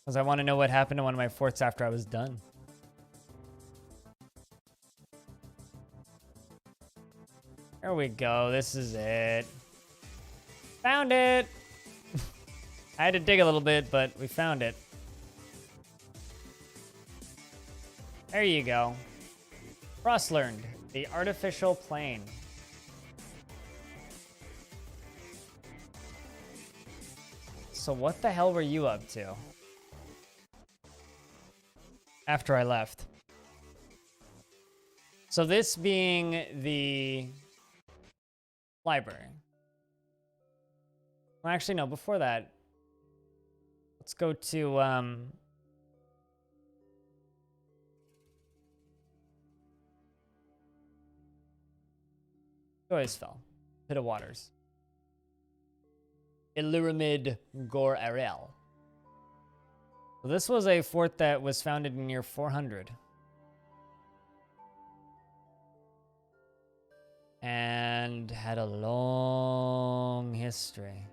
Because I want to know what happened to one of my forts after I was done. There we go. This is it. Found it! I had to dig a little bit, but we found it. There you go. Frost learned. The artificial plane. So what the hell were you up to? After I left. So this being the library. Well, actually, no, before that, let's go to, Joyusfell, Pit of Waters. Illurimid Gor Arel. So this was a fort that was founded in year 400. And had a long history.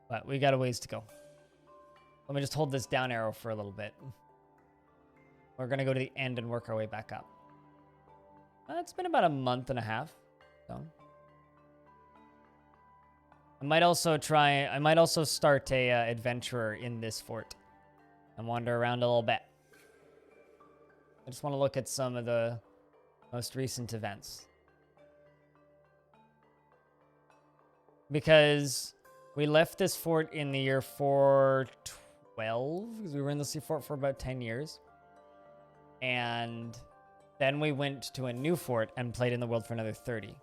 But we got a ways to go. Let me just hold this down arrow for a little bit. We're going to go to the end and work our way back up. It's been about a month and a half. So I might also start a adventurer in this fort and wander around a little bit. I just want to look at some of the most recent events. Because we left this fort in the year 412, because we were in the sea fort for about 10 years. And then we went to a new fort and played in the world for another 30. It's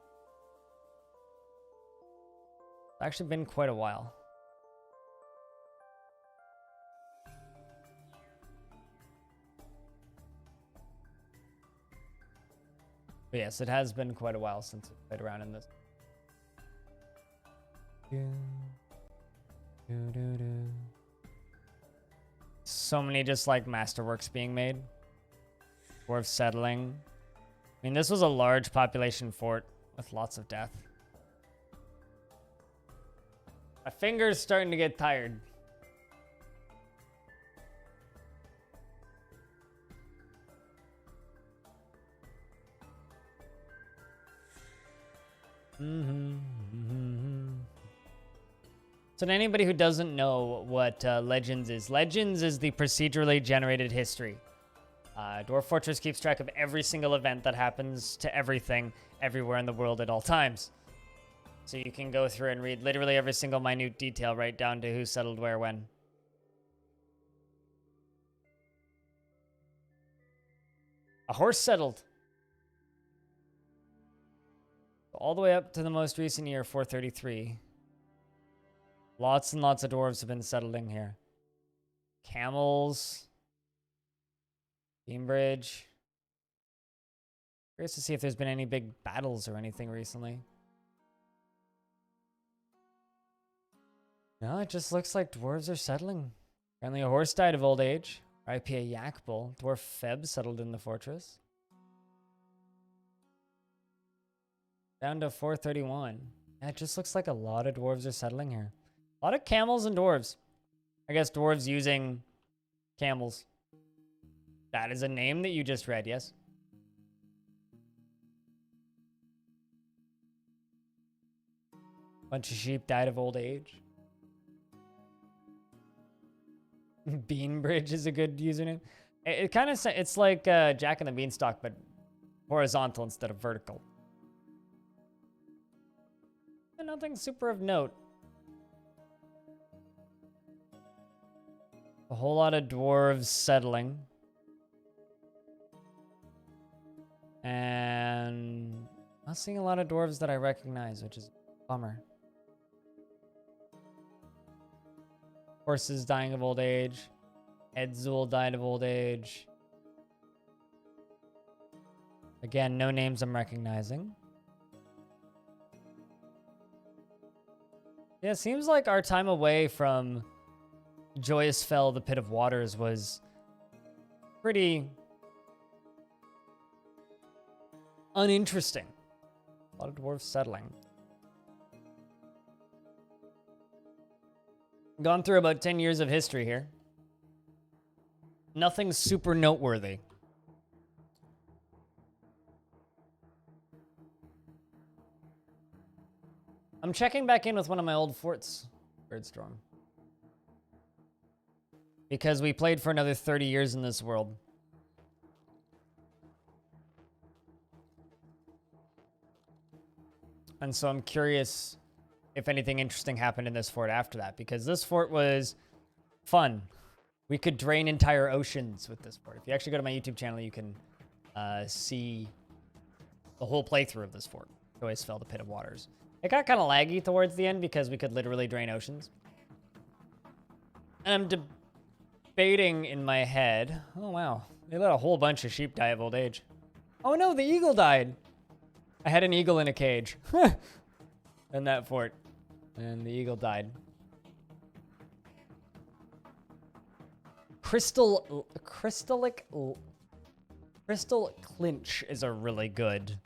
actually been quite a while. But yes, it has been quite a while since we played around in this. So many just like masterworks being made. Dwarf settling. I mean, this was a large population fort with lots of death. My finger's starting to get tired. So to anybody who doesn't know what Legends is the procedurally generated history. Dwarf Fortress keeps track of every single event that happens to everything, everywhere in the world at all times. So you can go through and read literally every single minute detail right down to who settled where when. A horse settled. All the way up to the most recent year, 433. Lots and lots of dwarves have been settling here. Camels. Beambridge. Curious to see if there's been any big battles or anything recently. No, it just looks like dwarves are settling. Apparently a horse died of old age. RIP a yak bull. Dwarf Feb settled in the fortress. Down to 431. Yeah, it just looks like a lot of dwarves are settling here. A lot of camels and dwarves. I guess dwarves using camels. That is a name that you just read, yes? Bunch of sheep died of old age. Beanbridge is a good username. It kind of, it's like Jack and the Beanstalk, but horizontal instead of vertical. And nothing super of note. A whole lot of dwarves settling. And I'm not seeing a lot of dwarves that I recognize, which is a bummer. Horses dying of old age. Edzul died of old age. Again, no names I'm recognizing. Yeah, it seems like our time away from Joyusfell, the Pit of Waters, was pretty uninteresting. A lot of dwarves settling. Gone through about 10 years of history here. Nothing super noteworthy. I'm checking back in with one of my old forts, Birdstorm. Because we played for another 30 years in this world. And so I'm curious if anything interesting happened in this fort after that, because this fort was fun. We could drain entire oceans with this fort. If you actually go to my YouTube channel, you can see the whole playthrough of this fort. Joyusfell, the Pit of Waters. It got kind of laggy towards the end because we could literally drain oceans. And I'm debating in my head. Oh, wow. They let a whole bunch of sheep die of old age. Oh, no, the eagle died. I had an eagle in a cage. In that fort. And the eagle died. Crystal Clinch is a really good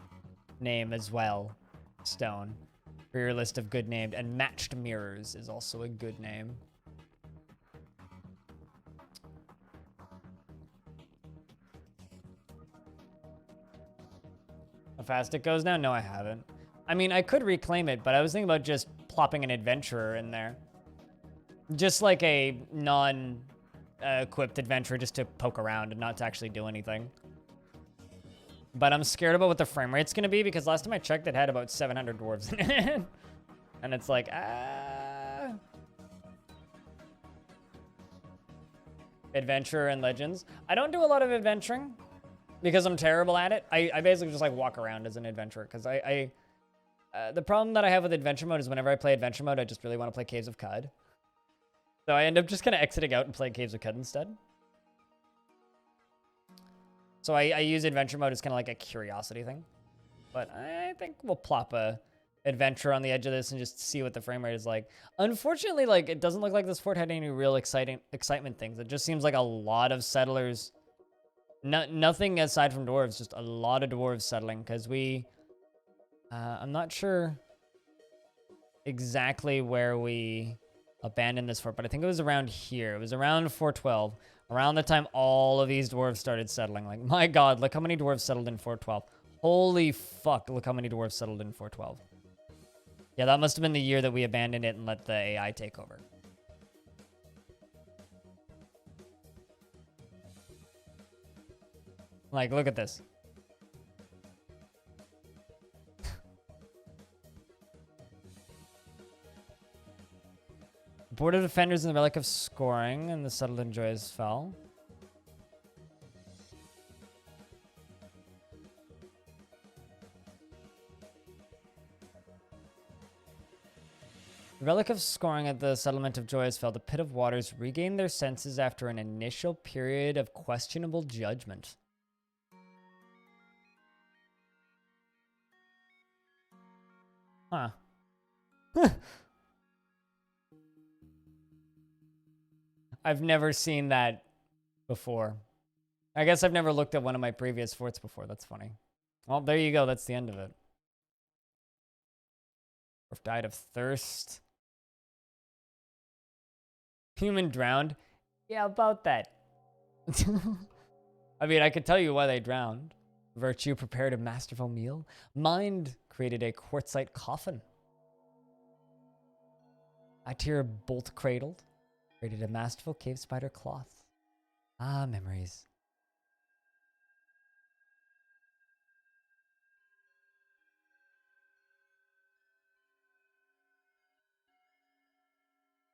name as well. Stone. For your list of good named. And Matched Mirrors is also a good name. How fast it goes now? No, I haven't. I mean, I could reclaim it, but I was thinking about just plopping an adventurer in there. Just like a non-equipped adventurer just to poke around and not to actually do anything. But I'm scared about what the frame rate's going to be because last time I checked, it had about 700 dwarves in it. And it's like, Adventurer and Legends. I don't do a lot of adventuring because I'm terrible at it. I basically just like walk around as an adventurer because the problem that I have with adventure mode is whenever I play adventure mode, I just really want to play Caves of Cud. So I end up just kind of exiting out and playing Caves of Cud instead. So I use adventure mode as kind of like a curiosity thing. But I think we'll plop a adventure on the edge of this and just see what the frame rate is like. Unfortunately, like it doesn't look like this fort had any real excitement things. It just seems like a lot of settlers. Nothing aside from dwarves, just a lot of dwarves settling because we... I'm not sure exactly where we abandoned this fort, but I think it was around here. It was around 412. Around the time all of these dwarves started settling. Like, my god, look how many dwarves settled in 412. Holy fuck, look how many dwarves settled in 412. Yeah, that must have been the year that we abandoned it and let the AI take over. Like, look at this. Board of Defenders and the Relic of Scoring and the Settled in Joyusfell. The Relic of Scoring at the Settlement of Joyusfell, the Pit of Waters, regain their senses after an initial period of questionable judgment. Huh. I've never seen that before. I guess I've never looked at one of my previous forts before. That's funny. Well, there you go. That's the end of it. Dwarf died of thirst. Human drowned. Yeah, about that. I mean, I could tell you why they drowned. Virtue prepared a masterful meal. Mind created a quartzite coffin. Atyr bolt cradled. Created a masterful cave spider cloth. Ah, memories.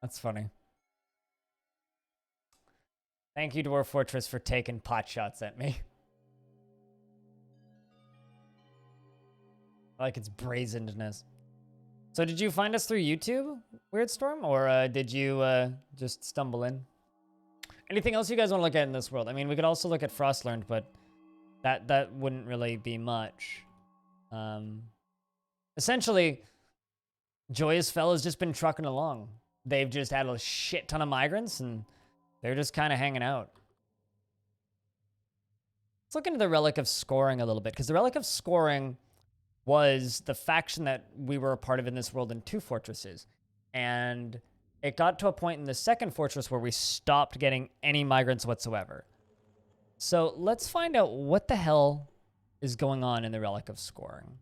That's funny. Thank you, Dwarf Fortress, for taking pot shots at me. I like its brazenness. So did you find us through YouTube, Weird Storm? Or did you just stumble in? Anything else you guys want to look at in this world? I mean, we could also look at Frostlearned, but that wouldn't really be much. Essentially, Joyusfell has just been trucking along. They've just had a shit ton of migrants, and they're just kind of hanging out. Let's look into the Relic of Scoring a little bit, because the Relic of Scoring was the faction that we were a part of in this world in 2 fortresses. And it got to a point in the second fortress where we stopped getting any migrants whatsoever. So let's find out what the hell is going on in the Relic of Scoring.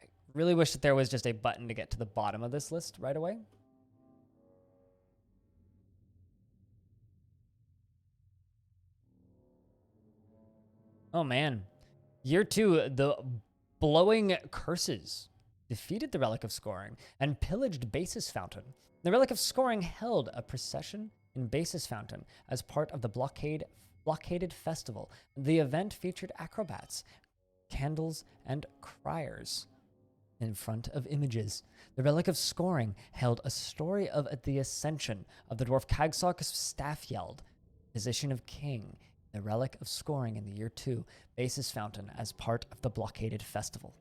I really wish that there was just a button to get to the bottom of this list right away. Oh man. Year 2, the Blowing Curses defeated the Relic of Scoring and pillaged Basis Fountain. The Relic of Scoring held a procession in Basis Fountain as part of the blockaded festival. The event featured acrobats, candles, and criers in front of images. The Relic of Scoring held a story of the ascension of the dwarf Cagsok Staffyeld, position of king. The Relic of Scoring in the year 2, Basis Fountain as part of the blockaded festival.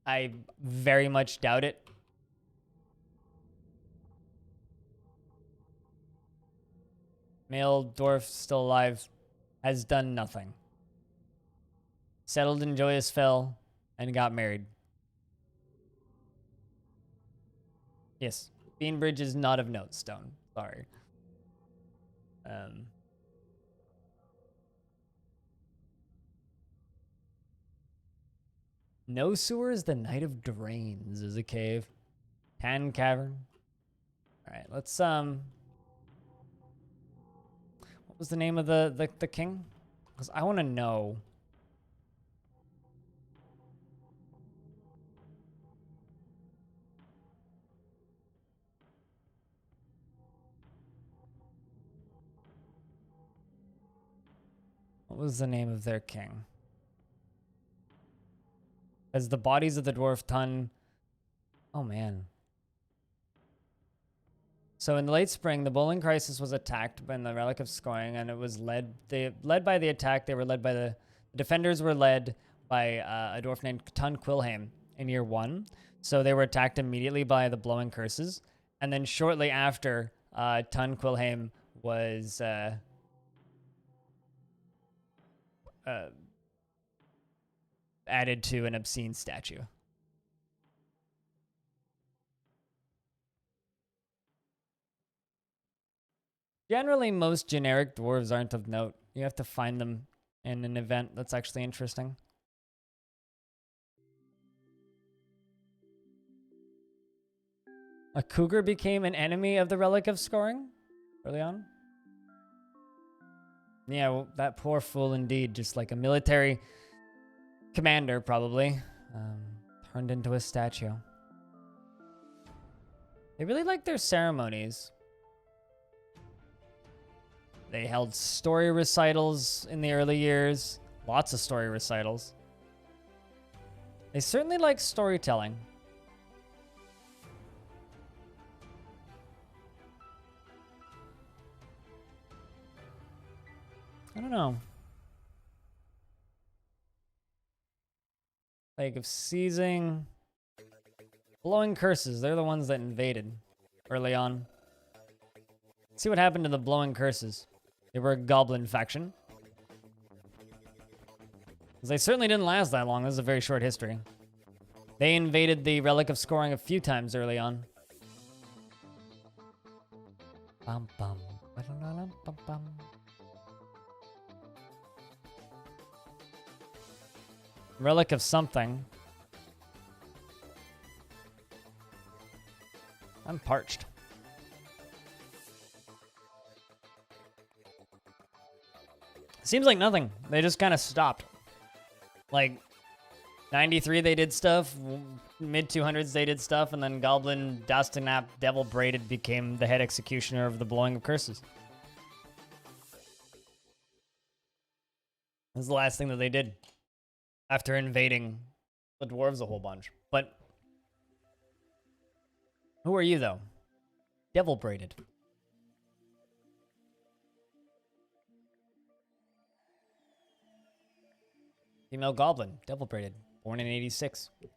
I very much doubt it. Male dwarf still alive, has done nothing. Settled in Joyusfell and got married. Yes, Beanbridge is not of note, Stone. Sorry. No Sewers, the Night of Drains is a cave. Tan Cavern. Alright, let's what was the name of the king? Because I want to know. What was the name of their king? As the bodies of the dwarf Tun. Oh man. So in the late spring, the Bowling Crisis was attacked by the Relic of Scoring, and it was led by the attack. They were led by the defenders were led by a dwarf named Tun Quilhame in year 1. So they were attacked immediately by the Blowing Curses, and then shortly after, Tun Quilhame was added to an obscene statue. Generally, most generic dwarves aren't of note. You have to find them in an event that's actually interesting. A cougar became an enemy of the Relic of Scoring early on. Yeah, well, that poor fool indeed. Just like a military commander, probably. Turned into a statue. They really like their ceremonies. They held story recitals in the early years. Lots of story recitals. They certainly like storytelling. I don't know. Plague of Seizing. Blowing Curses. They're the ones that invaded early on. Let's see what happened to the Blowing Curses. They were a goblin faction. They certainly didn't last that long. This is a very short history. They invaded the Relic of Scoring a few times early on. Bum, bum. Bum, bum. Relic of something. I'm parched. Seems like nothing. They just kind of stopped. Like, 93 they did stuff, mid-200s they did stuff, and then Goblin Dastinap Devil Braided became the head executioner of the Blowing of Curses. This is the last thing that they did after invading the dwarves a whole bunch. But who are you, though? Devil Braided. Female Goblin, Devil Braided, born in 86. He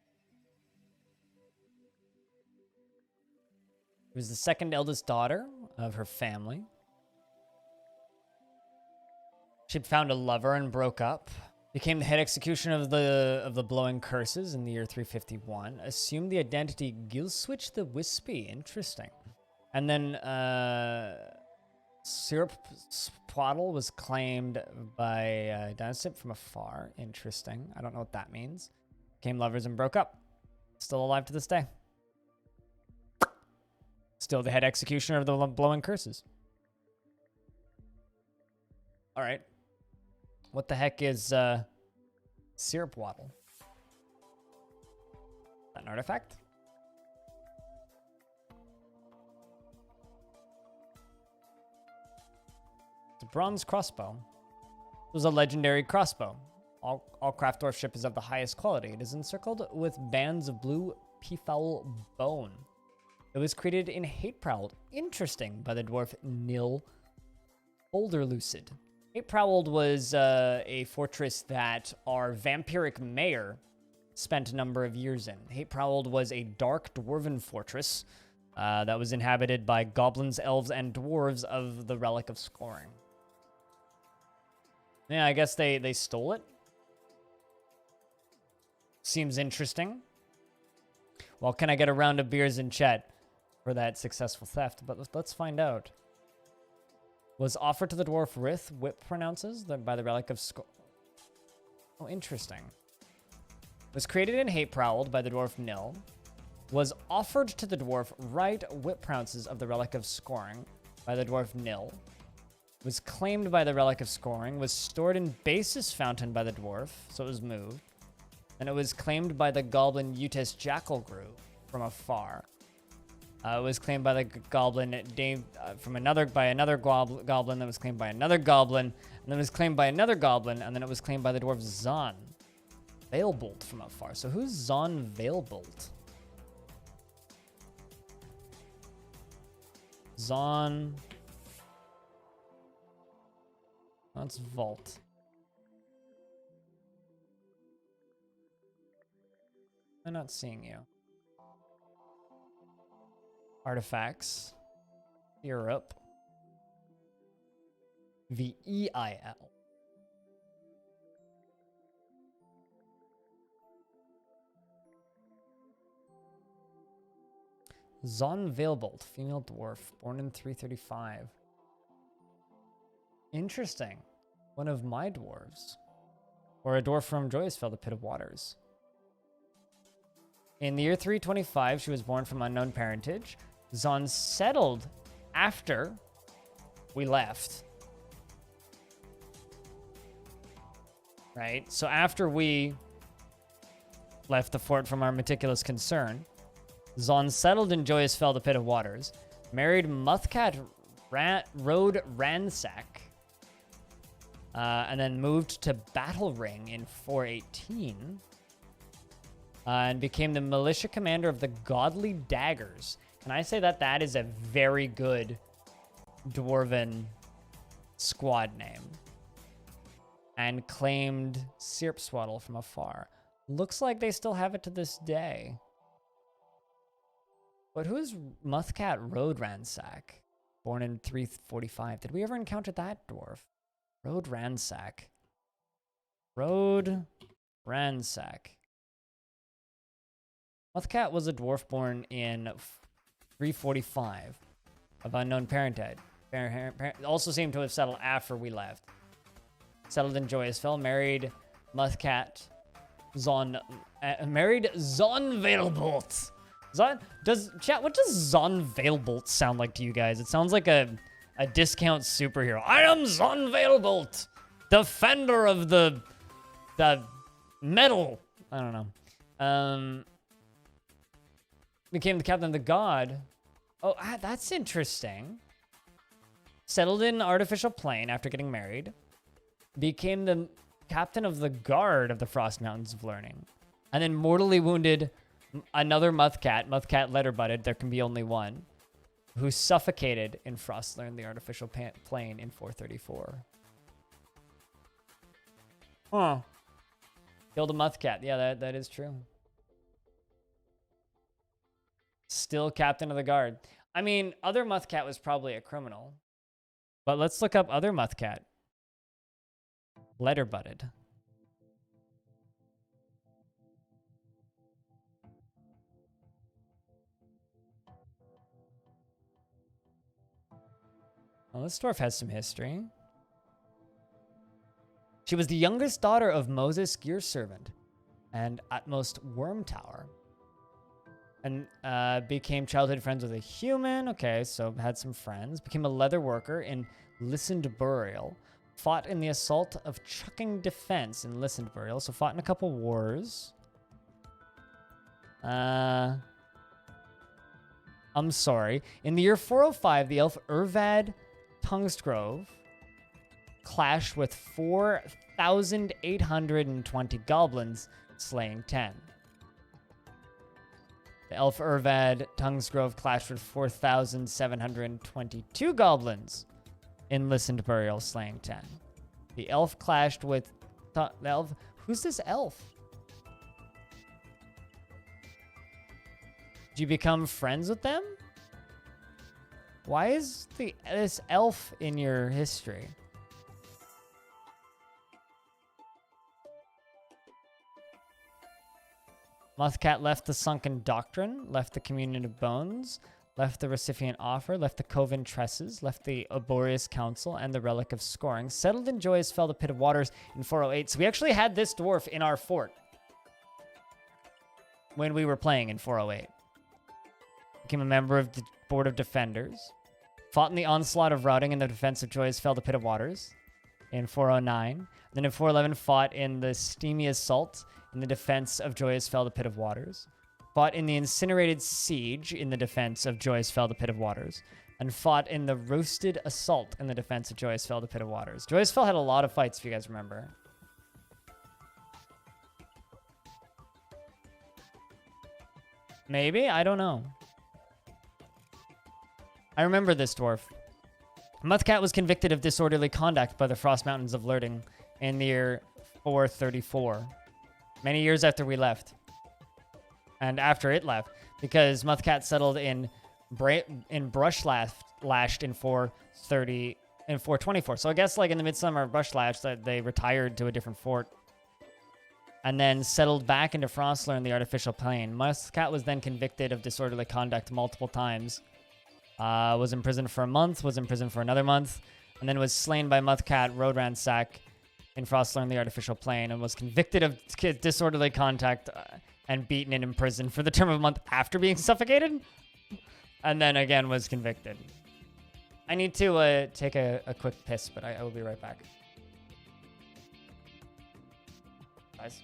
was the second eldest daughter of her family. She found a lover and broke up. Became the head executioner of the blowing curses in the year 351. Assumed the identity Gilswitch the Wispy. Interesting. And then Syrup Swaddle was claimed by Dynasty from afar. Interesting. I don't know what that means. Became lovers and broke up. Still alive to this day. Still the head executioner of the blowing curses. All right. What the heck is Syrup Waddle? Is that an artifact? It's a bronze crossbow. It was a legendary crossbow. All craft dwarf ship is of the highest quality. It is encircled with bands of blue peafowl bone. It was created in Hate-Prowled. Interesting, by the dwarf Nil Boulderlucid. Hate-Prowled was a fortress that our vampiric mayor spent a number of years in. Hate-Prowled was a dark dwarven fortress that was inhabited by goblins, elves, and dwarves of the Relic of Scoring. Yeah, I guess they stole it. Seems interesting. Well, can I get a round of beers in chat for that successful theft? But let's find out. Was offered to the dwarf Rith, Whip pronounces, by the Relic of Scoring. Oh, interesting. Was created in Hate-Prowled by the dwarf Nil. Was offered to the dwarf Right, Whip pronounces of the Relic of Scoring by the dwarf Nil. Was claimed by the Relic of Scoring. Was stored in Basis Fountain by the dwarf, so it was moved. And it was claimed by the goblin Utis Jackalgrew from afar. It was claimed by the goblin Dave by another goblin that was claimed by another goblin, and then it was claimed by another goblin, and then it was claimed by the dwarf Zon Veilbolt from afar. So who's Zon Veilbolt? Zon. That's Vault. I'm not seeing you. Artifacts. Europe. VEIL. Zon Veilbolt, female dwarf, born in 335. Interesting. One of my dwarves. Or a dwarf from Joyusfell, the Pit of Waters. In the year 325, she was born from unknown parentage. Zon settled after we left. Right? So after we left the fort from our meticulous concern, Zon settled in Joyusfell, the Pit of Waters, married Muthcat Road Ransack, and then moved to Battle Ring in 418, and became the militia commander of the Godly Daggers. Can I say that that is a very good dwarven squad name? And claimed Syrup Swaddle from afar. Looks like they still have it to this day. But who is Muthcat Road Ransack? Born in 345. Did we ever encounter that dwarf? Road Ransack. Road Ransack. Muthcat was a dwarf born in 345 of unknown parentage. Also seemed to have settled after we left. Settled in Joyusfell, married Muthcat married Zon Veilbolt. What does Zon Veilbolt sound like to you guys? It sounds like a discount superhero. I am Zon Veilbolt, defender of the metal. I don't know. Became the captain of the god. Oh, that's interesting. Settled in Artificial Plane after getting married. Became the captain of the guard of the Frost Mountains of Learning. And then mortally wounded another Muthcat Letterbutted, there can be only one, who suffocated in Frostlearn, the Artificial Plane, in 434. Huh. Killed a Muthcat. Yeah, that is true. Still captain of the guard. I mean, other Muthcat was probably a criminal. But let's look up other Muthcat. Letterbutted. Well, this dwarf has some history. She was the youngest daughter of Moses Gearservant and Atmost Wormtower. And became childhood friends with a human. Okay, so had some friends. Became a leather worker in Listened Burial. Fought in the assault of Chucking Defense in Listened Burial. So fought in a couple wars. I'm sorry. In the year 405, the elf Urvad Tungsgrove clashed with 4,820 goblins, slaying 10. The elf Urvad Tungsgrove clashed with 4,722 goblins in Listened Burial, slaying 10. The elf clashed with... the elf... Who's this elf? Did you become friends with them? Why is this elf in your history? Muthcat left the Sunken Doctrine, left the Communion of Bones, left the Recipient Offer, left the Coven Tresses, left the Oborious Council, and the Relic of Scoring. Settled in Joyusfell, the Pit of Waters in 408. So we actually had this dwarf in our fort when we were playing in 408. Became a member of the Board of Defenders. Fought in the Onslaught of Routing in the defense of Joyusfell, the Pit of Waters in 409. Then in 411 fought in the Steamy Assault in the defense of Joyusfell, the Pit of Waters. Fought in the Incinerated Siege in the defense of Joyusfell, the Pit of Waters. And fought in the Roasted Assault in the defense of Joyusfell, the Pit of Waters. Joyusfell had a lot of fights, if you guys remember. Maybe? I don't know. I remember this dwarf. Muthcat was convicted of disorderly conduct by the Frost Mountains of Lurting in the year 434. Many years after we left. And after it left. Because Muthcat settled in Brushlashed in 424. So I guess like in the Midsummer of Brushlashed, they retired to a different fort. And then settled back into Frostler in the Artificial Plain. Muthcat was then convicted of disorderly conduct multiple times. Was imprisoned for a month, was imprisoned for another month, and then was slain by Muthcat Road Ransack in Frostler in the Artificial Plain, and was convicted of disorderly conduct and beaten and imprisoned for the term of a month after being suffocated, and then again was convicted. I need to take a quick piss, but I will be right back. Guys.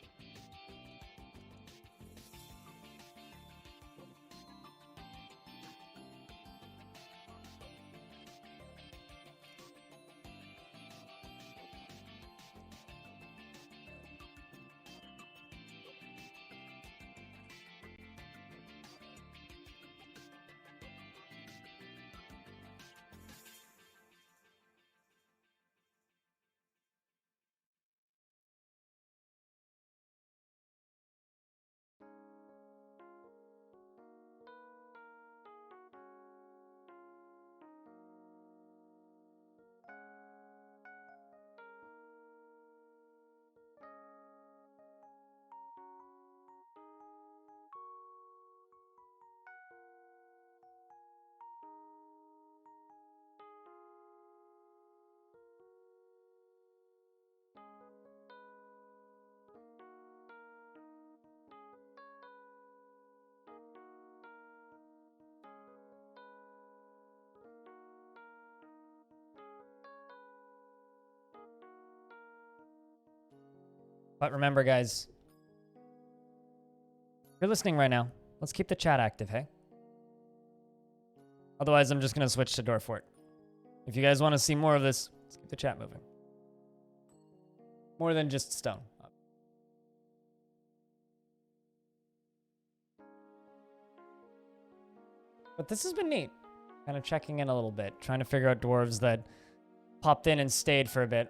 But remember, guys, if you're listening right now, let's keep the chat active, hey? Otherwise, I'm just going to switch to Dwarf Fort. If you guys want to see more of this, let's keep the chat moving. More than just stone. But this has been neat. Kind of checking in a little bit, trying to figure out dwarves that popped in and stayed for a bit.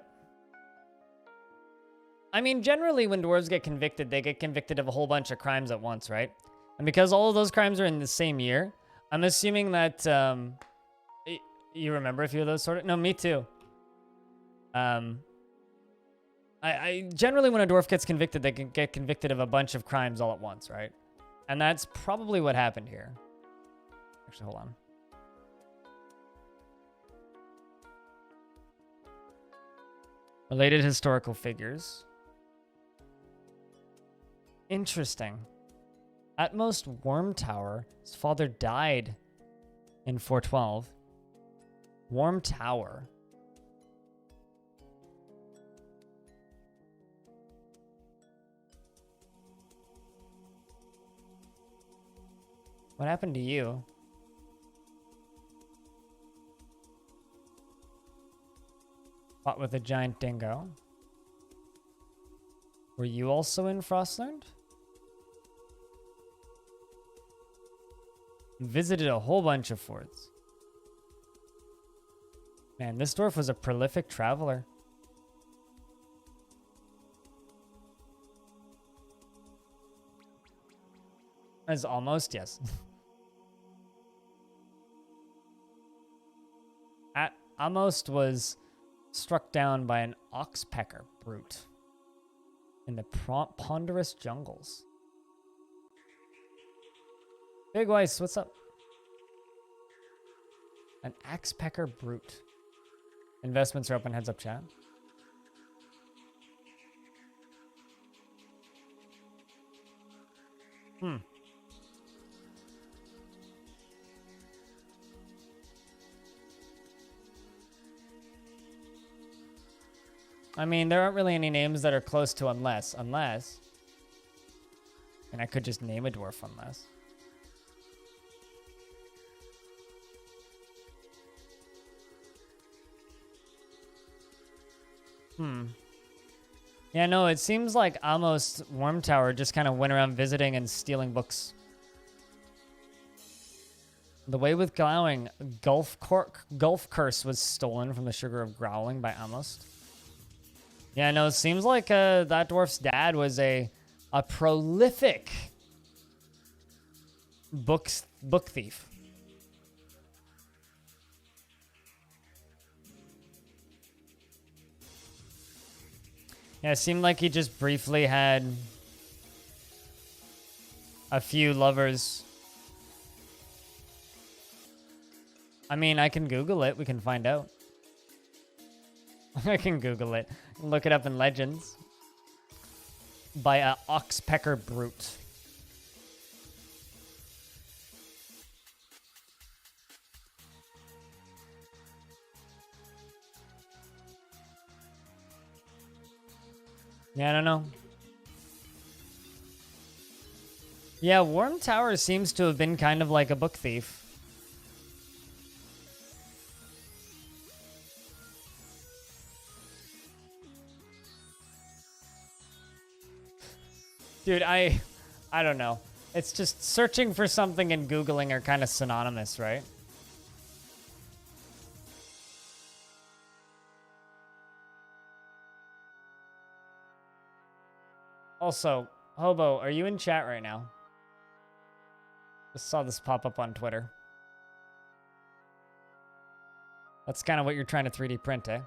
I mean, generally when dwarves get convicted, they get convicted of a whole bunch of crimes at once, right? And because all of those crimes are in the same year, I'm assuming that, you remember a few of those sort of... No, me too. I generally when a dwarf gets convicted, they can get convicted of a bunch of crimes all at once, right? And that's probably what happened here. Actually, hold on. Related historical figures. Interesting. Atmost Worm Tower. His father died in 412. Worm Tower. What happened to you? Fought with a giant dingo. Were you also in Frostland? Visited a whole bunch of forts. Man, this dwarf was a prolific traveler. As almost, yes. Almost was struck down by an oxpecker brute in the ponderous jungles. Big Weiss, what's up? An axepecker brute. Investments are open, heads up chat. I mean, there aren't really any names that are close to unless. And I could just name a dwarf unless. Yeah, no, it seems like Almost Worm Tower just kind of went around visiting and stealing books. The Way with Glowing, Gulf Curse was stolen from the Sugar of Growling by Almost. Yeah, no, it seems like that dwarf's dad was a prolific book thief. Yeah, it seemed like he just briefly had a few lovers. I mean, I can Google it. We can find out. I can Google it. Look it up in Legends. By a oxpecker brute. Yeah, I don't know. Yeah, Worm Tower seems to have been kind of like a book thief. Dude, I don't know. It's just searching for something and Googling are kind of synonymous, right? Also, Hobo, are you in chat right now? Just saw this pop up on Twitter. That's kind of what you're trying to 3D print, eh?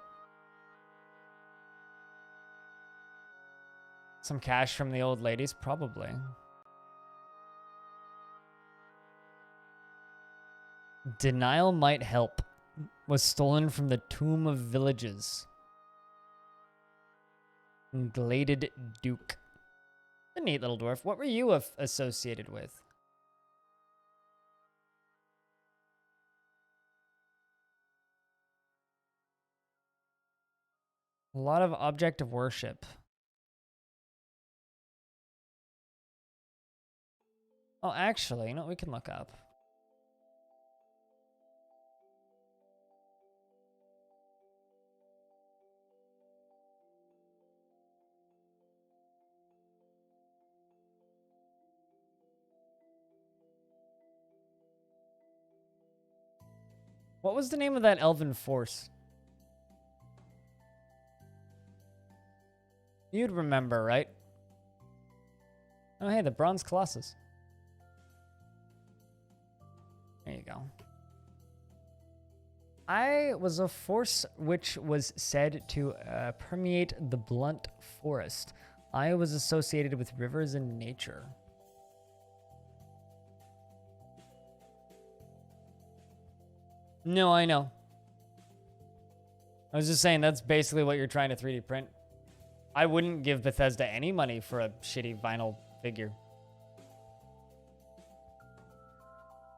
Some cash from the old ladies? Probably. Denial Might Help was stolen from the Tomb of Villages. Gladed Duke. A neat little dwarf. What were you associated with? A lot of object of worship. Oh, actually, you know what we can look up? What was the name of that elven force? You'd remember, right? Oh, hey, the Bronze Colossus. There you go. I was a force which was said to permeate the blunt forest. I was associated with rivers and nature. No, I know. I was just saying that's basically what you're trying to 3D print. I wouldn't give Bethesda any money for a shitty vinyl figure.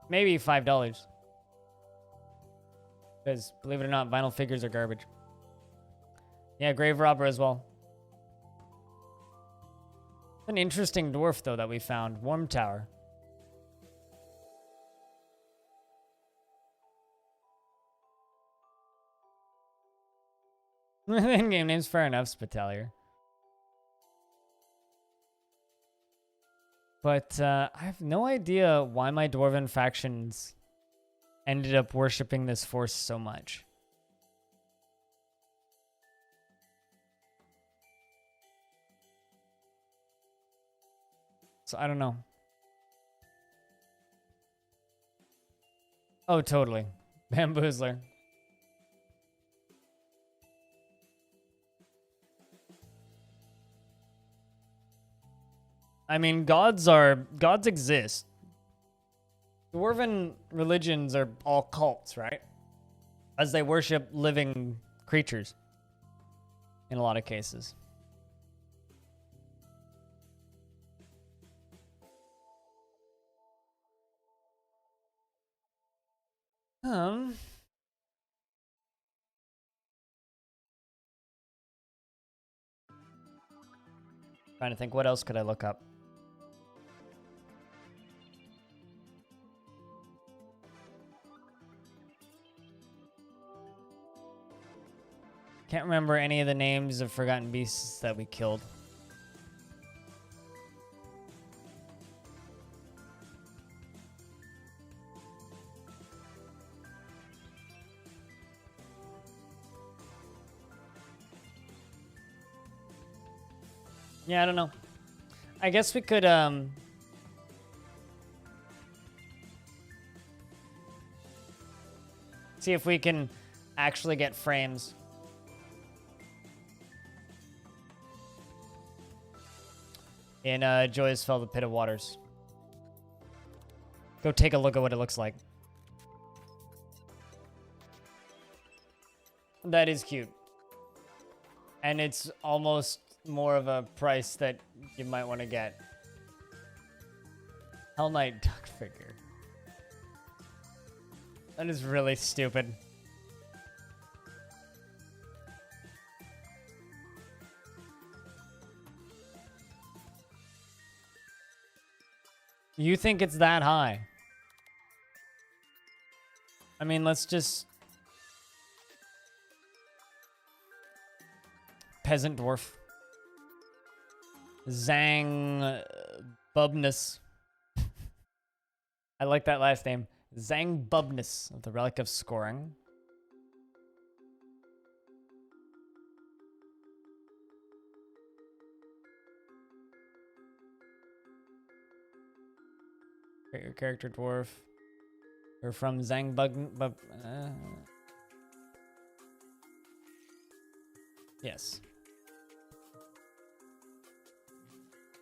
Maybe $5. Because, believe it or not, vinyl figures are garbage. Yeah, Grave Robber as well. An interesting dwarf, though, that we found. Warm Tower. In-game name's fair enough, Spitalier. But I have no idea why my Dwarven factions ended up worshipping this force so much. So I don't know. Oh, totally. Bamboozler. I mean, gods exist. Dwarven religions are all cults, right? As they worship living creatures in a lot of cases. Trying to think, what else could I look up? Can't remember any of the names of forgotten beasts that we killed. Yeah, I don't know. I guess we could, see if we can actually get frames. In Joyusfell, the Pit of Waters. Go take a look at what it looks like. That is cute. And it's almost more of a price that you might want to get. Hell Knight duck figure. That is really stupid. You think it's that high? I mean, let's just... Peasant dwarf. Zang Bubnus. I like that last name. Zang Bubnus of the Relic of Scoring. Create your character dwarf. We're from Zang Bub. Yes.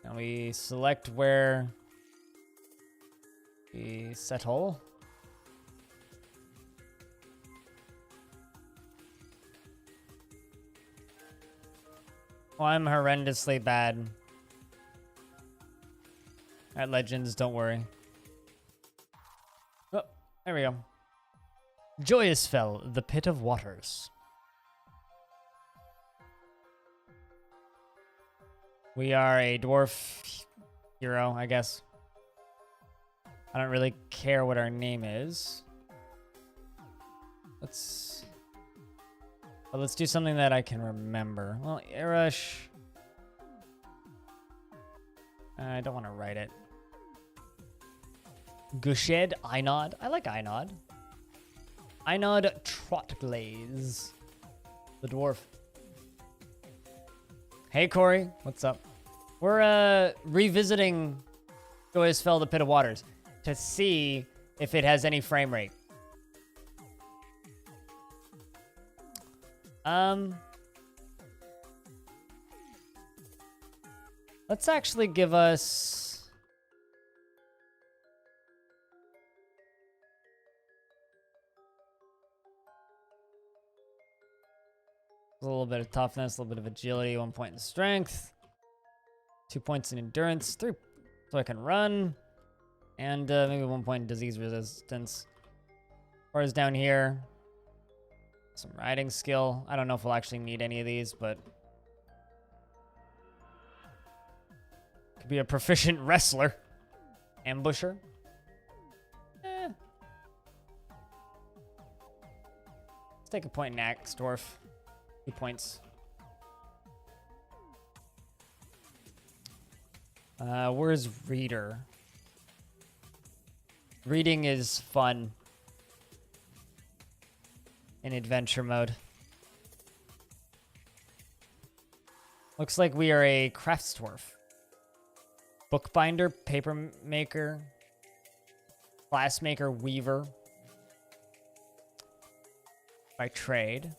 Now we select where we settle. Oh, I'm horrendously bad at Legends, don't worry. Oh, there we go. Joyusfell, the Pit of Waters. We are a dwarf hero, I guess. I don't really care what our name is. Let's do something that I can remember. Well, Arash. I don't want to write it. Gushed Einod. I like Einod. Einod Trotglaze. The dwarf. Hey, Corey. What's up? We're revisiting Joyusfell, the Pit of Waters to see if it has any frame rate. Let's actually give us... little bit of toughness, a little bit of agility, 1 point in strength, 2 points in endurance, 3 so I can run, and maybe 1 point in disease resistance. As far as down here, some riding skill. I don't know if we'll actually need any of these, but could be a proficient wrestler. Ambusher. Let's take a point in Axe, Dwarf. 2 points. Where's Reader? Reading is fun in adventure mode. Looks like we are a crafts dwarf. Bookbinder, paper maker, glassmaker, weaver. By trade.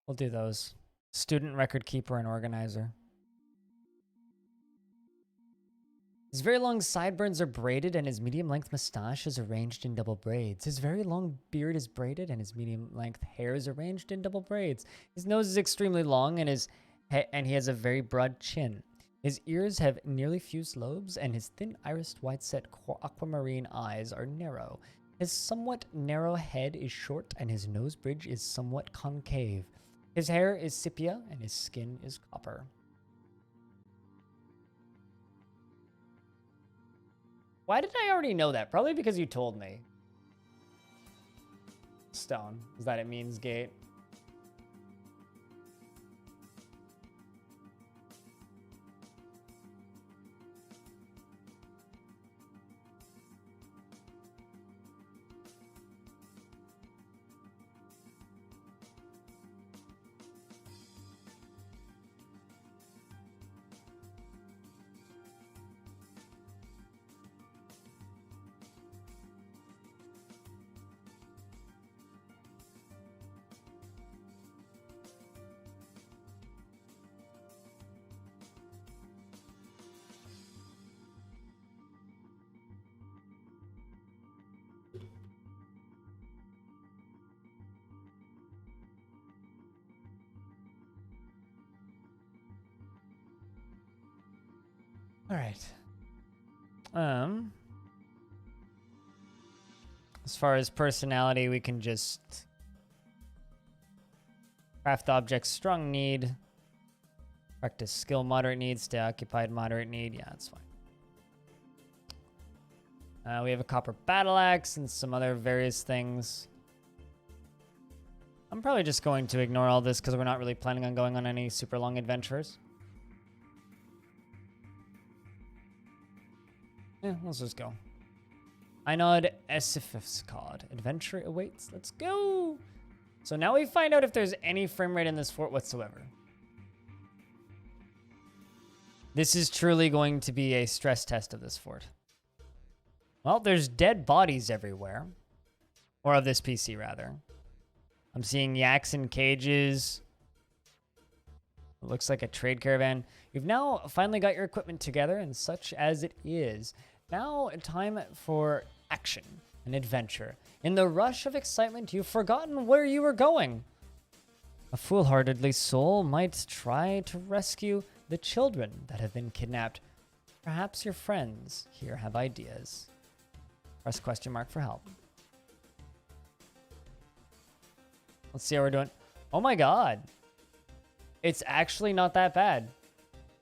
We'll do those. Student record keeper and organizer. His very long sideburns are braided and his medium-length mustache is arranged in double braids. His very long beard is braided and his medium-length hair is arranged in double braids. His nose is extremely long and he has a very broad chin. His ears have nearly fused lobes and his thin irised white-set aquamarine eyes are narrow. His somewhat narrow head is short and his nose bridge is somewhat concave. His hair is sepia and his skin is copper. Why did I already know that? Probably because you told me. Stone. Is that it means gate? All right. As far as personality, we can just craft objects strong need, practice skill moderate need, stay occupied moderate need. Yeah, that's fine. We have a copper battle axe and some other various things. I'm probably just going to ignore all this because we're not really planning on going on any super long adventures. Yeah, let's just go. Einod Esif's card. Adventure awaits. Let's go. So now we find out if there's any frame rate in this fort whatsoever. This is truly going to be a stress test of this fort. Well, there's dead bodies everywhere. Or of this PC, rather. I'm seeing yaks in cages. It looks like a trade caravan. You've now finally got your equipment together, and such as it is. Now, time for action and adventure. In the rush of excitement, you've forgotten where you were going. A foolhardily soul might try to rescue the children that have been kidnapped. Perhaps your friends here have ideas. Press question mark for help. Let's see how we're doing. Oh my god. It's actually not that bad.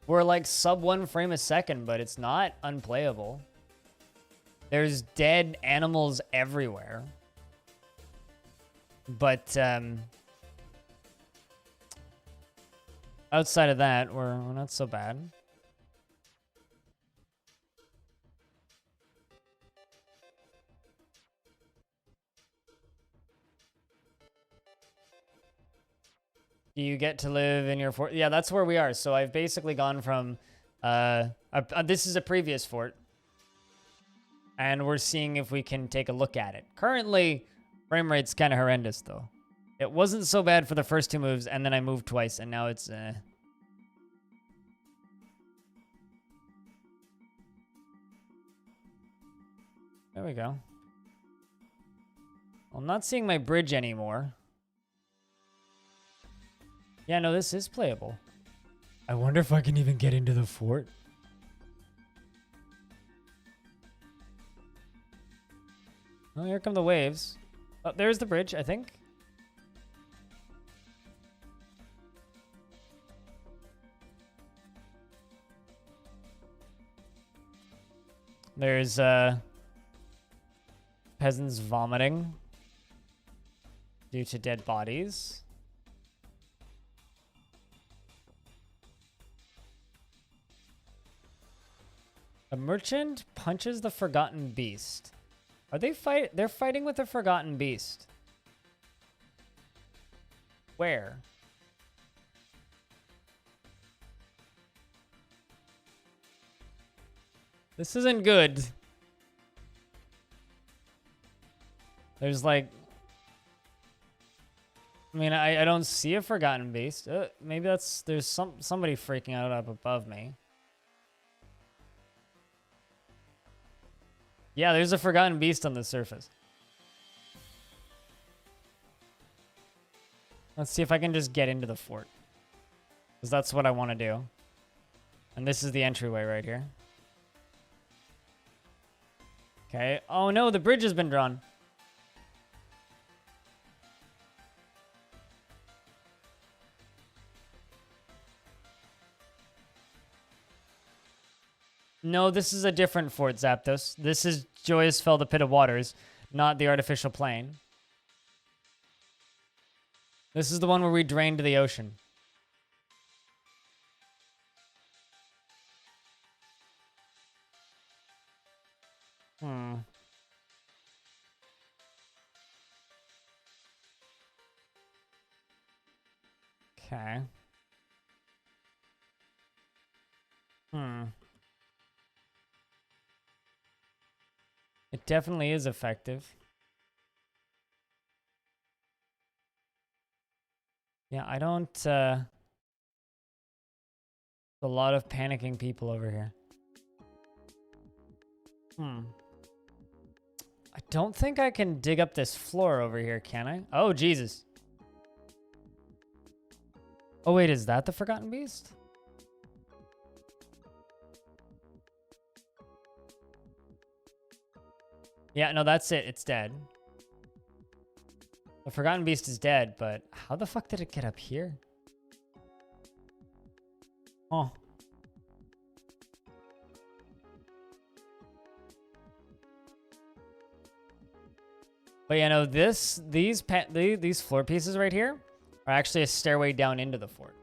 We're like sub 1 frame a second, but it's not unplayable. There's dead animals everywhere. But outside of that, we're not so bad. Do you get to live in your fort? Yeah, that's where we are. So I've basically gone from... this is a previous fort. And we're seeing if we can take a look at it. Currently, frame rate's kind of horrendous, though. It wasn't so bad for the first 2 moves, and then I moved twice, and now it's... There we go. Well, I'm not seeing my bridge anymore. Yeah, no, this is playable. I wonder if I can even get into the fort. Oh, here come the waves. Oh, there's the bridge, I think. There's peasants vomiting due to dead bodies. A merchant punches the forgotten beast. Are they they're fighting with the forgotten beast. Where? This isn't good. There's like... I mean, I don't see a forgotten beast. Maybe there's somebody freaking out up above me. Yeah, there's a forgotten beast on the surface. Let's see if I can just get into the fort. Because that's what I want to do. And this is the entryway right here. Okay. Oh no, the bridge has been drawn. No, this is a different fort, Zapdos. This is Joyusfell, the Pit of Waters, not the artificial plain. This is the one where we drained the ocean. Okay. It definitely is effective. Yeah, I don't, a lot of panicking people over here. I don't think I can dig up this floor over here, can I? Oh, Jesus. Oh, wait, is that the Forgotten Beast? Yeah, no, that's it. It's dead. The Forgotten Beast is dead, but how the fuck did it get up here? Oh. But yeah, no, these floor pieces right here are actually a stairway down into the fort.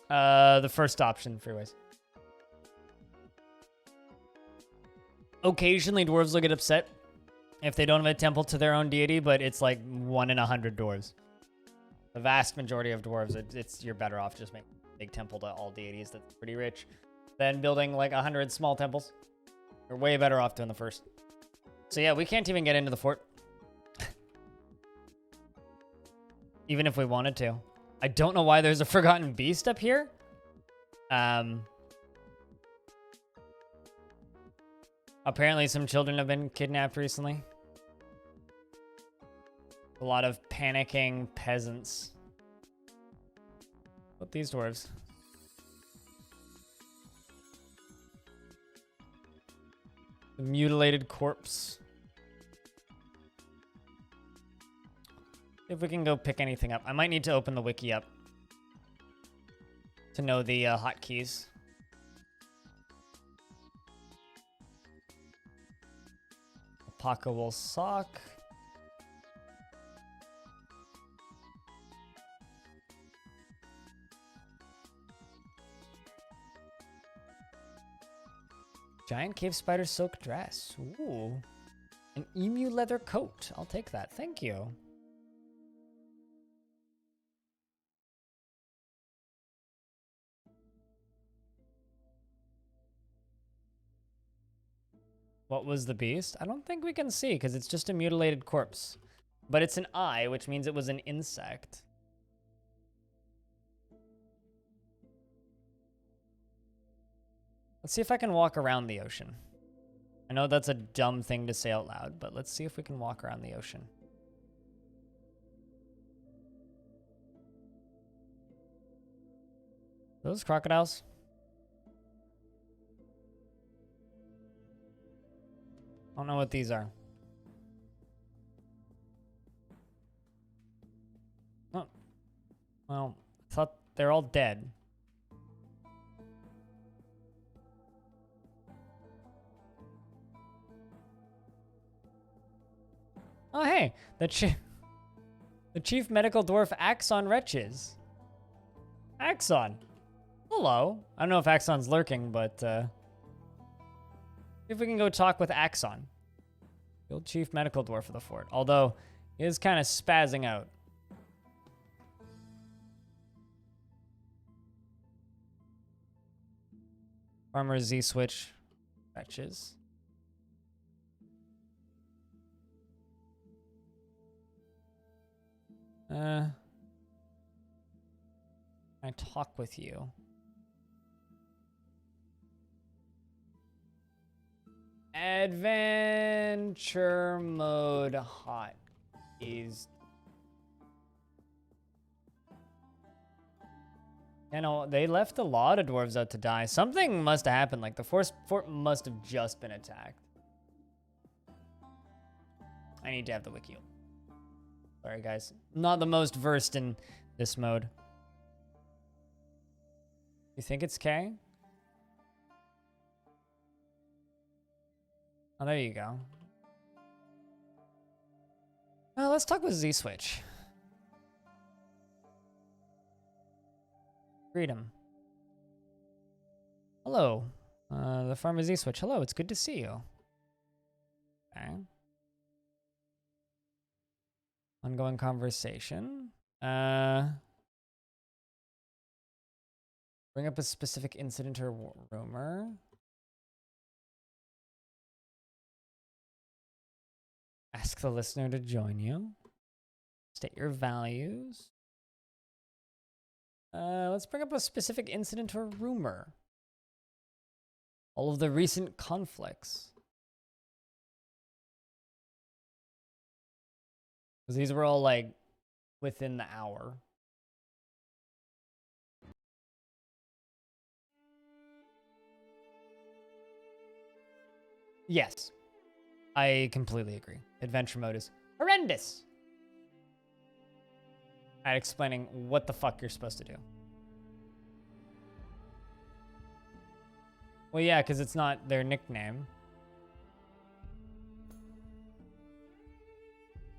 The first option, freeways. Occasionally, dwarves will get upset if they don't have a temple to their own deity, but it's like 1 in 100 dwarves. The vast majority of dwarves, you're better off just making a big temple to all deities. That's pretty rich. Than building like 100 small temples. You're way better off doing the first. So yeah, we can't even get into the fort. Even if we wanted to. I don't know why there's a forgotten beast up here. Apparently some children have been kidnapped recently. A lot of panicking peasants. What these dwarves? The mutilated corpse. If we can go pick anything up. I might need to open the wiki up to know the hotkeys. Packable sock. Giant cave spider silk dress. Ooh. An emu leather coat. I'll take that. Thank you. What was the beast? I don't think we can see because it's just a mutilated corpse. But it's an eye, which means it was an insect. Let's see if I can walk around the ocean. I know that's a dumb thing to say out loud, but let's see if we can walk around the ocean. Those crocodiles? I don't know what these are. Oh. Well, I thought they're all dead. Oh, hey, the chief medical dwarf Axon Wretches. Axon. Hello. I don't know if Axon's lurking, but see if we can go talk with Axon. The old chief medical dwarf of the fort. Although, he is kind of spazzing out. Farmer Z-Switch. Wretches. I talk with you. Adventure mode hot is. You know, they left a lot of dwarves out to die. Something must have happened. Like the fort must have just been attacked. I need to have the wiki. Sorry, guys. Not the most versed in this mode. You think it's K? Oh, there you go. Well, let's talk with Z-Switch. Freedom. Hello. The farmer Z-Switch. Hello, it's good to see you. Okay. Ongoing conversation. Bring up a specific incident or rumor. Ask the listener to join you. State your values. Let's bring up a specific incident or rumor. All of the recent conflicts. Because these were all like within the hour. Yes. I completely agree. Adventure mode is horrendous at explaining what the fuck you're supposed to do. Well, yeah, because it's not their nickname.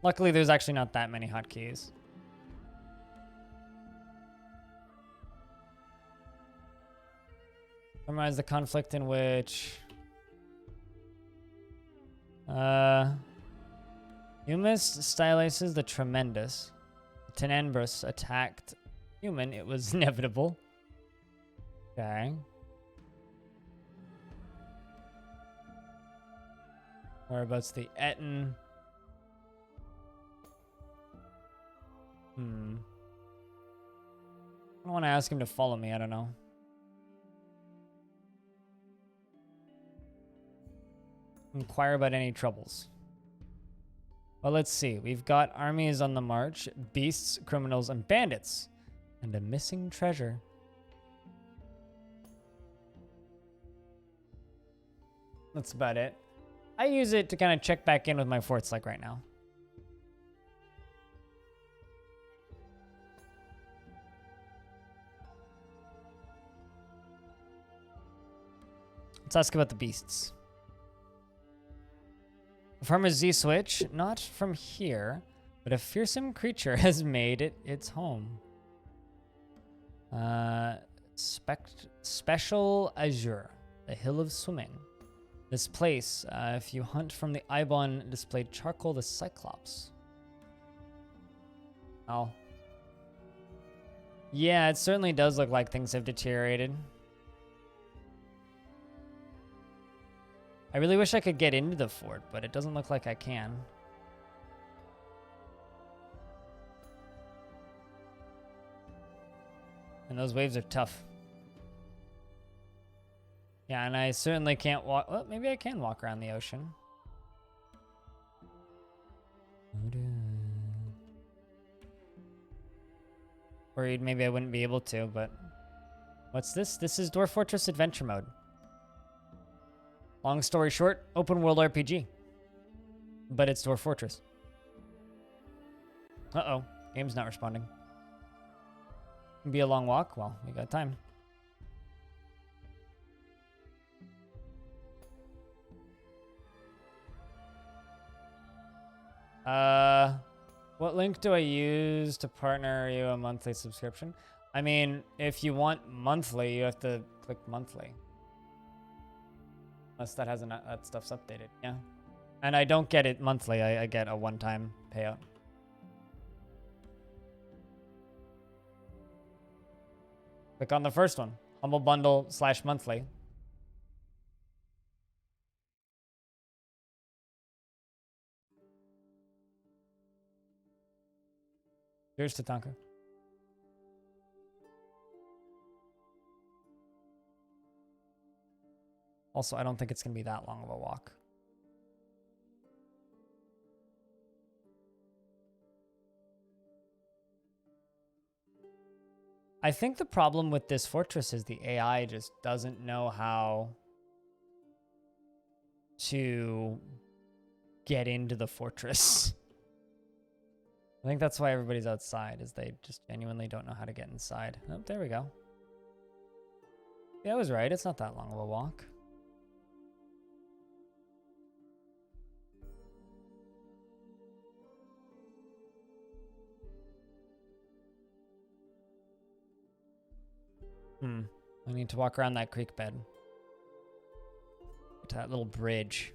Luckily, there's actually not that many hotkeys. Summarize the conflict in which Humus Stylaces the Tremendous. Tenenbrus attacked human. It was inevitable. Okay. Whereabouts the Etten? I don't want to ask him to follow me. I don't know. Inquire about any troubles. Well, let's see. We've got armies on the march, beasts, criminals, and bandits, and a missing treasure. That's about it. I use it to kind of check back in with my forts like right now. Let's ask about the beasts. The farmer's Z-Switch, not from here, but a fearsome creature has made it its home. Special Azure, the Hill of Swimming. This place, if you hunt from the Ibon displayed charcoal, the Cyclops. Oh. Yeah, it certainly does look like things have deteriorated. I really wish I could get into the fort, but it doesn't look like I can. And those waves are tough. Yeah, Yeah, and I certainly can't walk. Well, maybe I can walk around the ocean. Worried maybe I wouldn't be able to, but... What's this? This is Dwarf Fortress Adventure Mode. Long story short, open world RPG. But it's Dwarf Fortress. Uh-oh. Game's not responding. Be a long walk? Well, we got time. What link do I use to partner you a monthly subscription? I mean, if you want monthly, you have to click monthly. Unless that hasn't, that stuff's updated, yeah. And I don't get it monthly, I get a one-time payout. Click on the first one, Humble Bundle / monthly. Cheers to Tonka. Also, I don't think it's going to be that long of a walk. I think the problem with this fortress is the AI just doesn't know how to get into the fortress. I think that's why everybody's outside, is they just genuinely don't know how to get inside. Oh, there we go. Yeah, I was right. It's not that long of a walk. I need to walk around that creek bed. To that little bridge.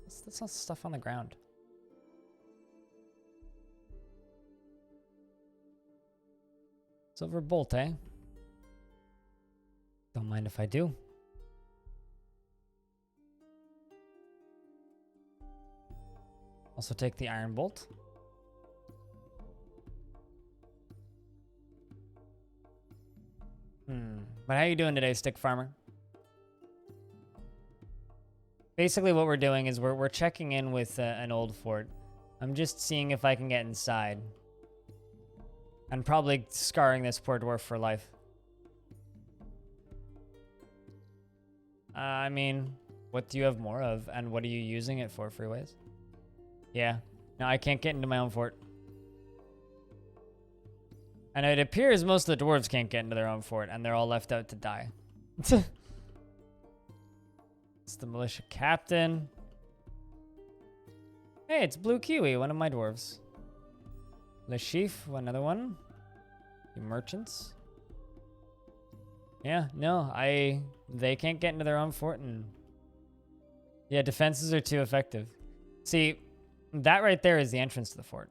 That's not stuff on the ground. Silver bolt, eh? Don't mind if I do. Also take the iron bolt. But how you doing today, Stick Farmer? Basically what we're doing is we're checking in with an old fort. I'm just seeing if I can get inside. And probably scarring this poor dwarf for life. I mean, what do you have more of? And what are you using it for, Freeways? Yeah. No, I can't get into my own fort. And it appears most of the dwarves can't get into their own fort, and they're all left out to die. It's the militia captain. Hey, it's Blue Kiwi, one of my dwarves. Le Chief, another one. The merchants. Yeah, no, they can't get into their own fort, and yeah, defenses are too effective. See, that right there is the entrance to the fort.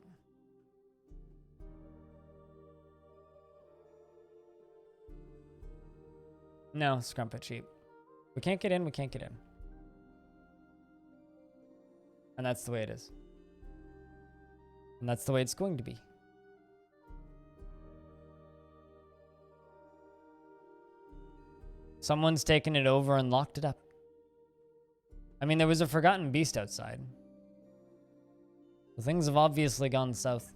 No, scrumpet sheep. We can't get in, we can't get in. And that's the way it is. And that's the way it's going to be. Someone's taken it over and locked it up. I mean, there was a forgotten beast outside. Things have obviously gone south.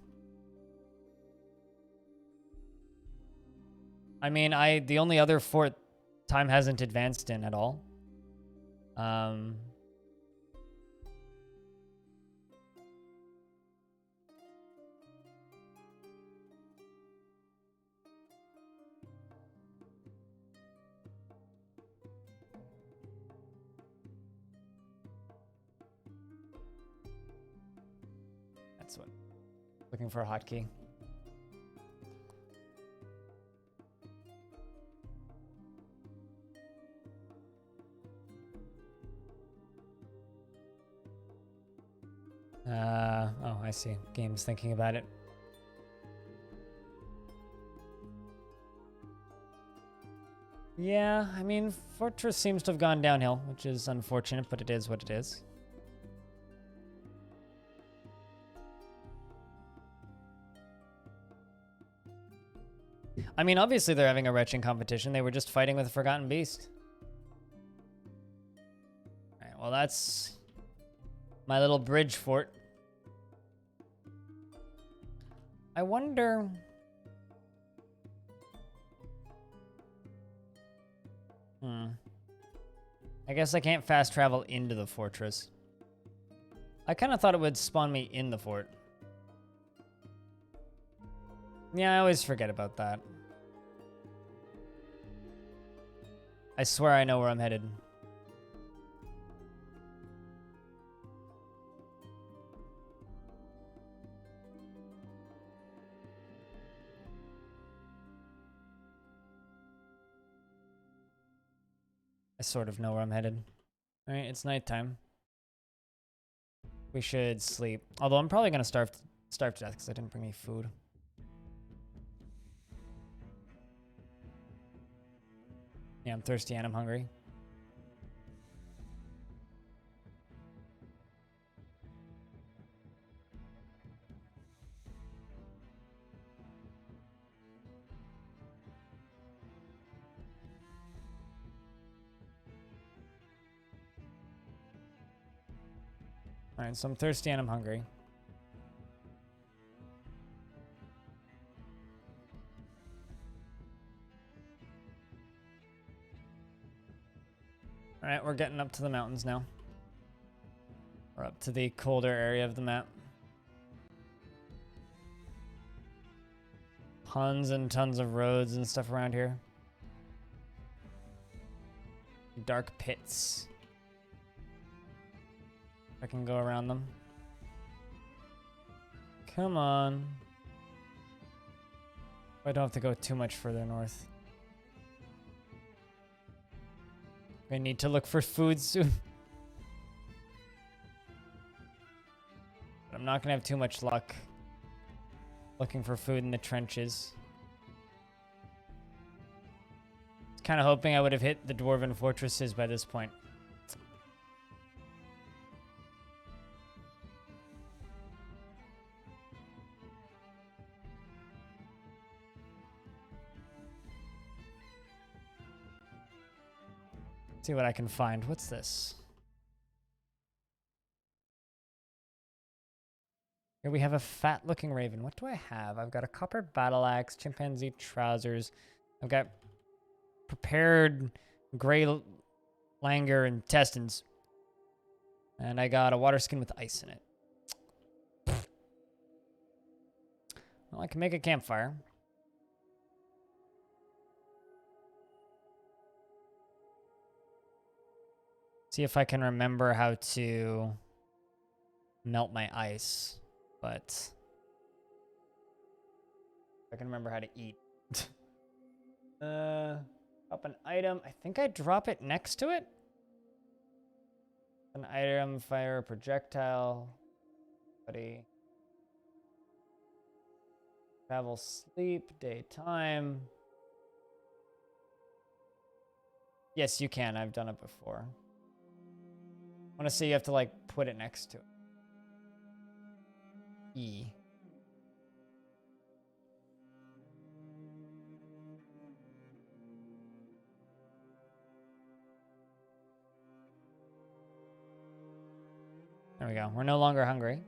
I mean, the only other fort time hasn't advanced in at all. That's what. Looking for a hotkey. Oh, I see. Game's thinking about it. Yeah, I mean, Fortress seems to have gone downhill, which is unfortunate, but it is what it is. I mean, obviously they're having a retching competition. They were just fighting with a Forgotten Beast. Alright, well that's my little bridge fort. I wonder... I guess I can't fast travel into the fortress. I kind of thought it would spawn me in the fort. Yeah, I always forget about that. I swear I know where I'm headed. I sort of know where I'm headed. Alright, it's nighttime. We should sleep. Although I'm probably gonna starve to death because I didn't bring any food. Yeah, I'm thirsty and I'm hungry. Alright, so I'm thirsty and I'm hungry. Alright, we're getting up to the mountains now. We're up to the colder area of the map. Tons and tons of roads and stuff around here. Dark pits. I can go around them. Come on. I don't have to go too much further north. I need to look for food soon. But I'm not gonna have too much luck looking for food in the trenches. I was kind of hoping I would have hit the dwarven fortresses by this point. See what I can find. What's this? Here we have a fat looking raven. What do I have? I've got a copper battle axe, chimpanzee trousers. I've got prepared gray langur intestines. And I got a water skin with ice in it. Well, I can make a campfire. See if I can remember how to melt my ice, but I can remember how to eat. Drop an item. I think I drop it next to it. An item, fire, projectile. Buddy. Travel, sleep, daytime. Yes, you can. I've done it before. I want to say you have to, like, put it next to it. E. There we go. We're no longer hungry.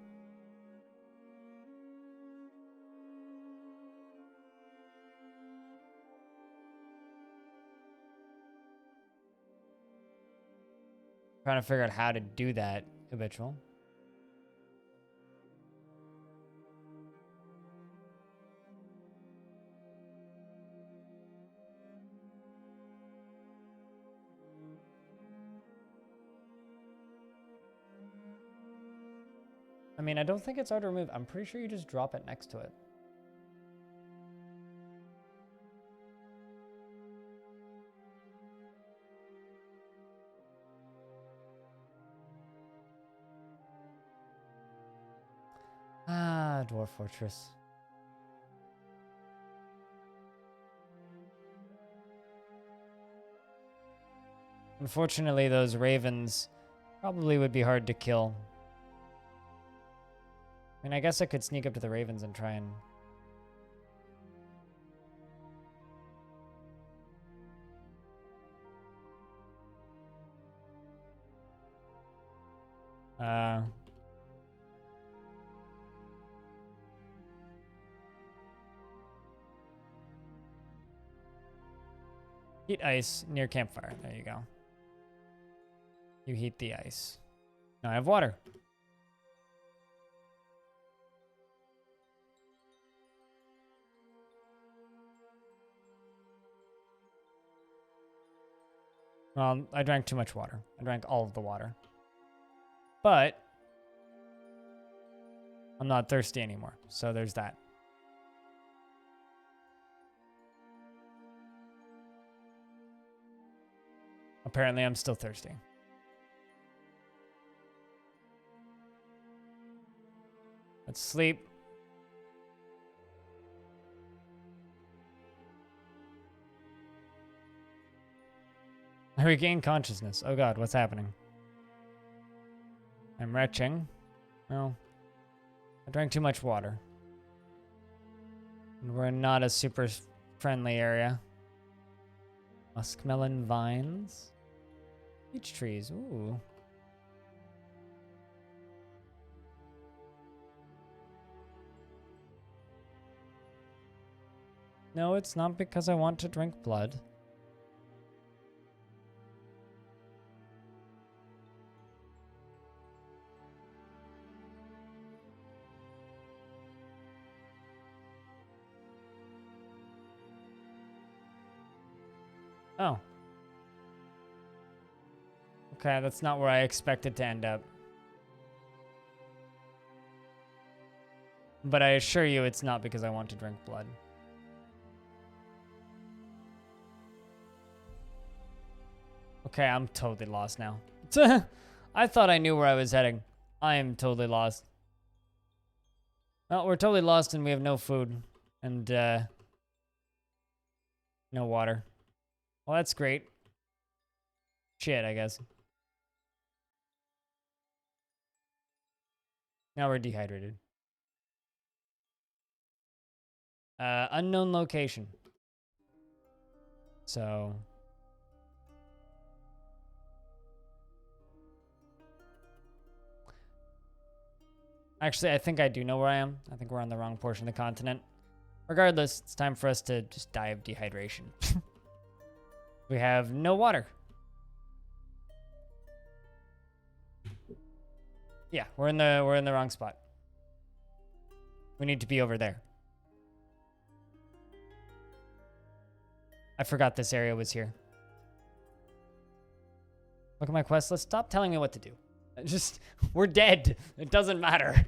Trying to figure out how to do that, habitual. I mean, I don't think it's hard to remove. I'm pretty sure you just drop it next to it. Ah, Dwarf Fortress. Unfortunately, those ravens probably would be hard to kill. I mean, I guess I could sneak up to the ravens and try and Heat ice near campfire. There you go. You heat the ice. Now I have water. Well, I drank too much water. I drank all of the water. But I'm not thirsty anymore. So there's that. Apparently, I'm still thirsty. Let's sleep. I regain consciousness. Oh god, what's happening? I'm retching. Well, I drank too much water. And we're not a super friendly area. Muskmelon vines. Peach trees. Ooh. No, it's not because I want to drink blood. Oh. Okay, that's not where I expected to end up. But I assure you it's not because I want to drink blood. Okay, I'm totally lost now. I thought I knew where I was heading. I am totally lost. Well, we're totally lost and we have no food. And, no water. Well, that's great. Shit, I guess. Now we're dehydrated. Unknown location. So... Actually, I think I do know where I am. I think we're on the wrong portion of the continent. Regardless, it's time for us to just die of dehydration. We have no water. Yeah, we're in the wrong spot. We need to be over there. I forgot this area was here. Look at my quest list. Stop telling me what to do. Just, we're dead. It doesn't matter.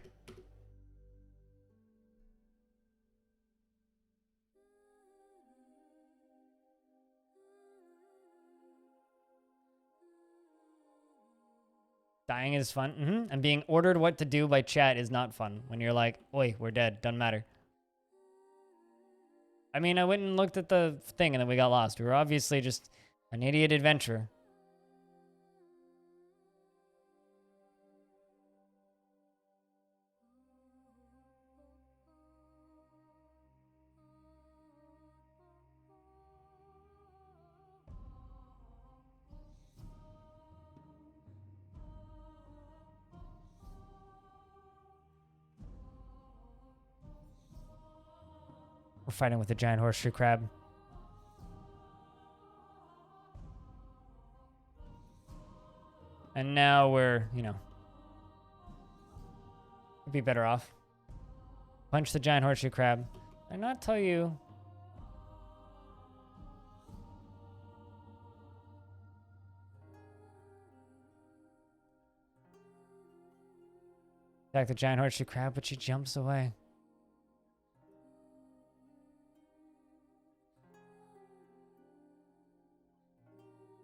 Dying is fun. And being ordered what to do by chat is not fun. When you're like, oi, we're dead. Doesn't matter. I mean, I went and looked at the thing and then we got lost. We were obviously just an idiot adventurer. We're fighting with a giant horseshoe crab. And now we're, you know, could be better off. Punch the giant horseshoe crab. Did I not tell you? Attack the giant horseshoe crab, but she jumps away.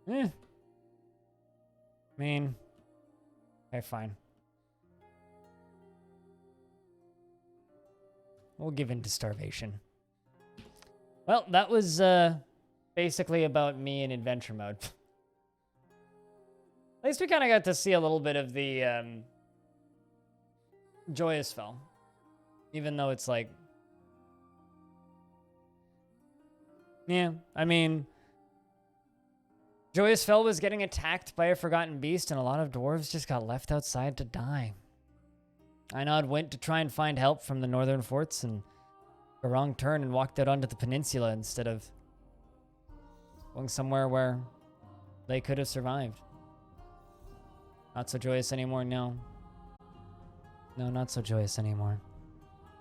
I mean, okay, fine. We'll give in to starvation. Well, that was basically about me in adventure mode. At least we kind of got to see a little bit of the Joyusfell. Even though it's like... Yeah, I mean... Joyusfell was getting attacked by a forgotten beast, and a lot of dwarves just got left outside to die. Einod went to try and find help from the northern forts, and a wrong turn and walked out onto the peninsula instead of going somewhere where they could have survived. Not so joyous anymore, no. No, not so joyous anymore.